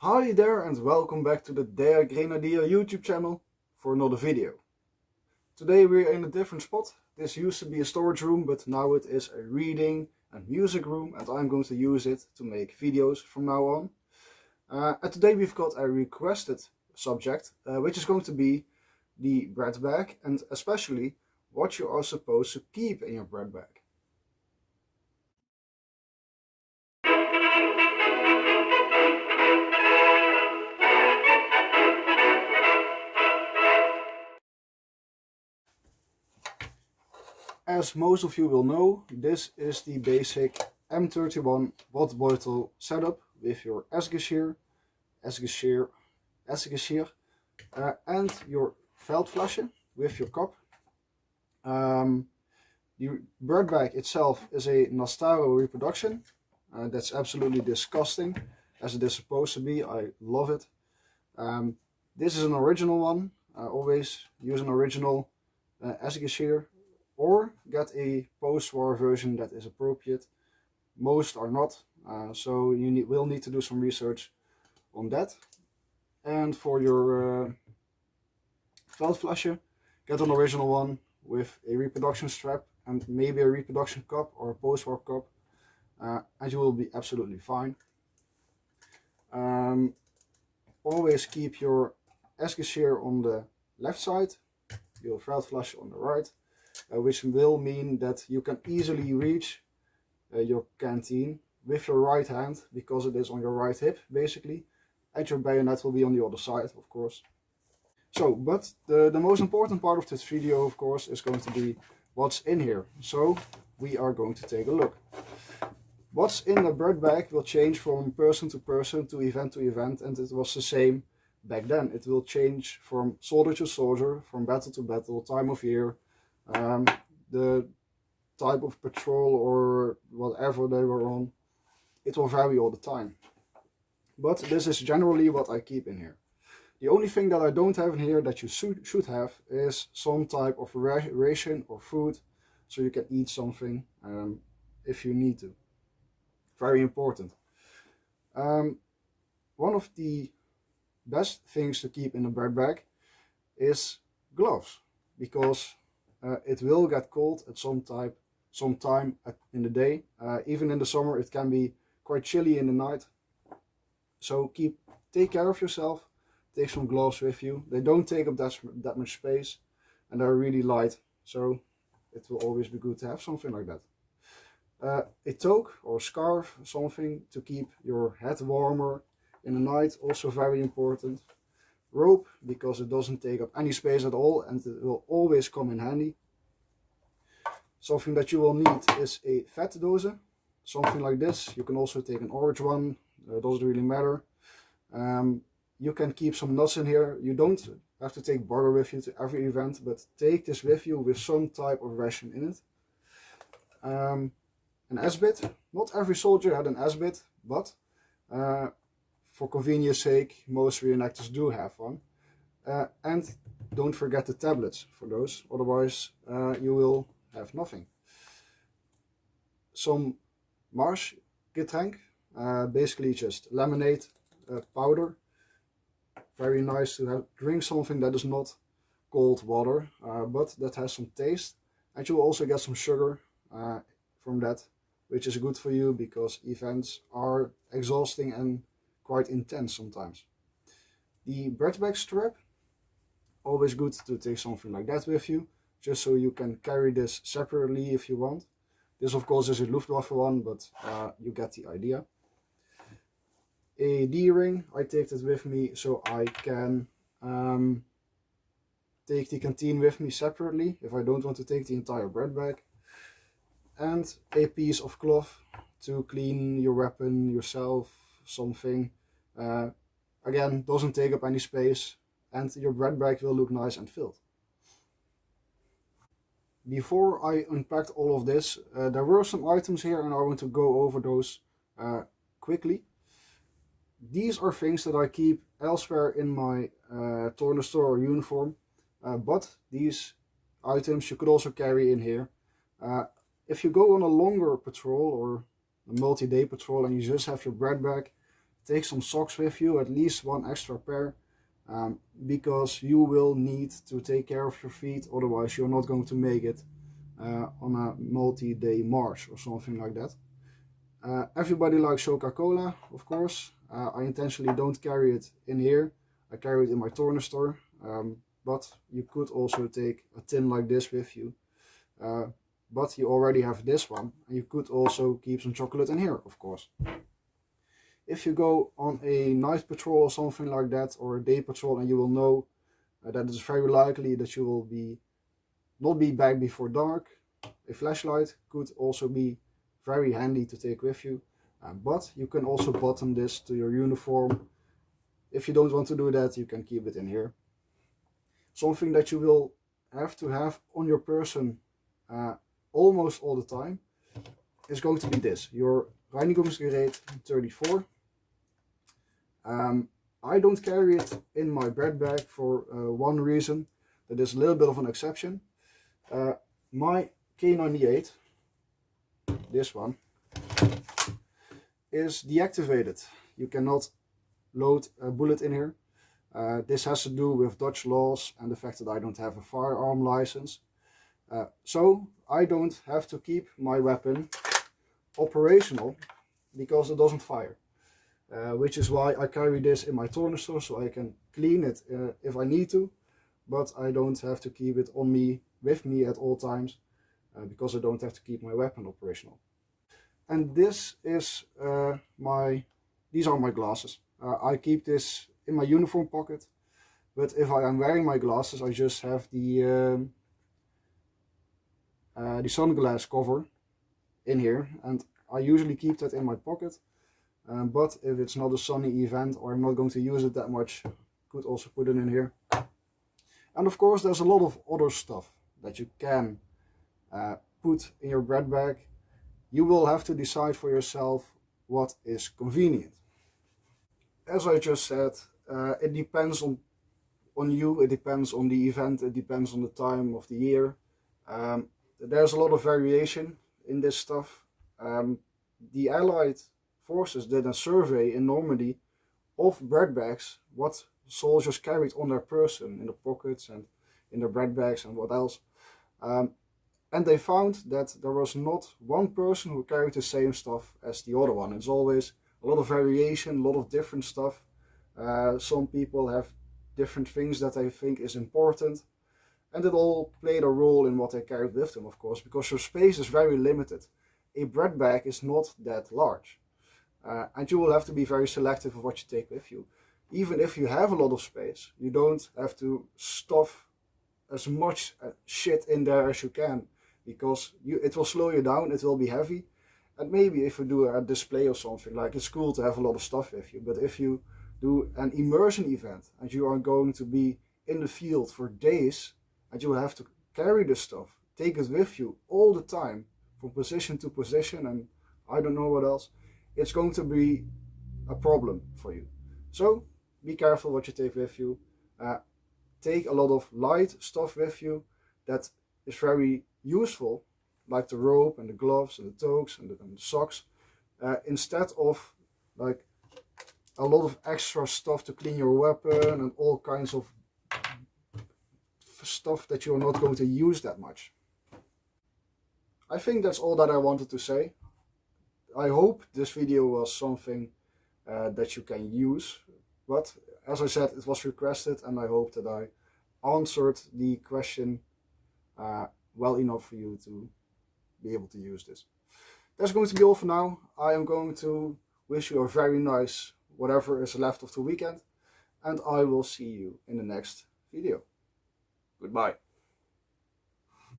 Hi there and welcome back to the Der Grenadier YouTube channel for another video. Today we're in a different spot. This used to be a storage room, but now it is a reading and music room, and I'm going to use it to make videos from now on. And today we've got a requested subject, which is going to be the bread bag, and especially what you are supposed to keep in your bread bag. As most of you will know, this is the basic M31 Brotbeutel setup with your esgesheer, and your veldflasje with your cup. The bread bag itself is a Nastaro reproduction. That's absolutely disgusting, as it is supposed to be. I love it. This is an original one. Always use an original esgesheer, or get a post-war version that is appropriate. Most are not, so you will need to do some research on that. And for your veldflasje, get an original one with a reproduction strap and maybe a reproduction cup or a post-war cup, and you will be absolutely fine. Always keep your esgesheer on the left side, your veldflasje on the right, which will mean that you can easily reach your canteen with your right hand, because it is on your right hip basically, and your bayonet will be on the other side, of course. So, but the most important part of this video, of course, is going to be what's in here. So we are going to take a look. What's in the bread bag will change from person to person, to event, and it was the same back then. It will change from soldier to soldier, from battle to battle, time of year, the type of patrol or whatever they were on. It will vary all the time. But this is generally what I keep in here. The only thing that I don't have in here that you should have is some type of ration or food, so you can eat something if you need to. Very important. One of the best things to keep in a bread bag is gloves, because it will get cold at some time in the day. Even in the summer it can be quite chilly in the night. So take care of yourself. Take some gloves with you. They don't take up that much space, and they're really light, so it will always be good to have something like that. A toque or scarf, something to keep your head warmer in the night, also very important. Rope, because it doesn't take up any space at all and it will always come in handy. Something that you will need is a vetdose, something like this. You can also take an orange one, doesn't really matter. You can keep some nuts in here. You don't have to take butter with you to every event, but take this with you with some type of ration in it. An S-bit. Not every soldier had an S-bit, but for convenience sake, most reenactors do have one. And don't forget the tablets for those, otherwise you will have nothing. Some marschgetränk, basically just lemonade powder. Very nice to drink something that is not cold water, but that has some taste. And you will also get some sugar from that, which is good for you because events are exhausting and quite intense sometimes. The bread bag strap, always good to take something like that with you, just so you can carry this separately if you want. This of course is a Luftwaffe one, but you get the idea. A D-ring, I take that with me so I can take the canteen with me separately if I don't want to take the entire bread bag. And a piece of cloth to clean your weapon, yourself, something. Again, doesn't take up any space, and your bread bag will look nice and filled. Before I unpacked all of this, there were some items here and I want to go over those quickly. These are things that I keep elsewhere in my toilet store or uniform, but these items you could also carry in here. If you go on a longer patrol or a multi-day patrol and you just have your bread bag, take some socks with you, at least one extra pair, because you will need to take care of your feet, otherwise you're not going to make it on a multi-day march or something like that. Everybody likes Coca-Cola, of course. I intentionally don't carry it in here. I carry it in my corner store. But you could also take a tin like this with you. But you already have this one. And you could also keep some chocolate in here, of course. If you go on a night patrol or something like that, or a day patrol, and you will know that it's very likely that you will not be back before dark, a flashlight could also be very handy to take with you. But you can also button this to your uniform. If you don't want to do that, you can keep it in here. Something that you will have to have on your person almost all the time is going to be this, your Reinigungsgerät 34. I don't carry it in my bread bag for one reason. That is a little bit of an exception. My K98, this one, is deactivated. You cannot load a bullet in here. This has to do with Dutch laws and the fact that I don't have a firearm license. So I don't have to keep my weapon operational because it doesn't fire. Which is why I carry this in my corner store, so I can clean it if I need to, but I don't have to keep it on me, with me at all times, because I don't have to keep my weapon operational. And this is these are my glasses. I keep this in my uniform pocket, but if I am wearing my glasses, I just have the sunglass cover in here, and I usually keep that in my pocket. But if it's not a sunny event or I'm not going to use it that much, I could also put it in here. And of course there's a lot of other stuff that you can put in your bread bag. You will have to decide for yourself what is convenient. As I just said, it depends on you, it depends on the event, it depends on the time of the year. There's a lot of variation in this stuff. The Allied Forces did a survey in Normandy of bread bags, what soldiers carried on their person, in the pockets and in their bread bags and what else. And they found that there was not one person who carried the same stuff as the other one. It's always a lot of variation, a lot of different stuff. Some people have different things that they think is important. And it all played a role in what they carried with them, of course, because your space is very limited. A bread bag is not that large. And you will have to be very selective of what you take with you. Even if you have a lot of space, you don't have to stuff as much shit in there as you can, because it will slow you down, it will be heavy. And maybe if you do a display or something, like, it's cool to have a lot of stuff with you, but if you do an immersion event and you are going to be in the field for days and you will have to carry this stuff, take it with you all the time from position to position and I don't know what else, it's going to be a problem for you. So be careful what you take with you. Take a lot of light stuff with you that is very useful, like the rope and the gloves and the toques and the socks, instead of like a lot of extra stuff to clean your weapon and all kinds of stuff that you're not going to use that much. I think that's all that I wanted to say. I hope this video was something that you can use, but as I said, it was requested and I hope that I answered the question well enough for you to be able to use this. That's going to be all for now. I am going to wish you a very nice whatever is left of the weekend, and I will see you in the next video. Goodbye.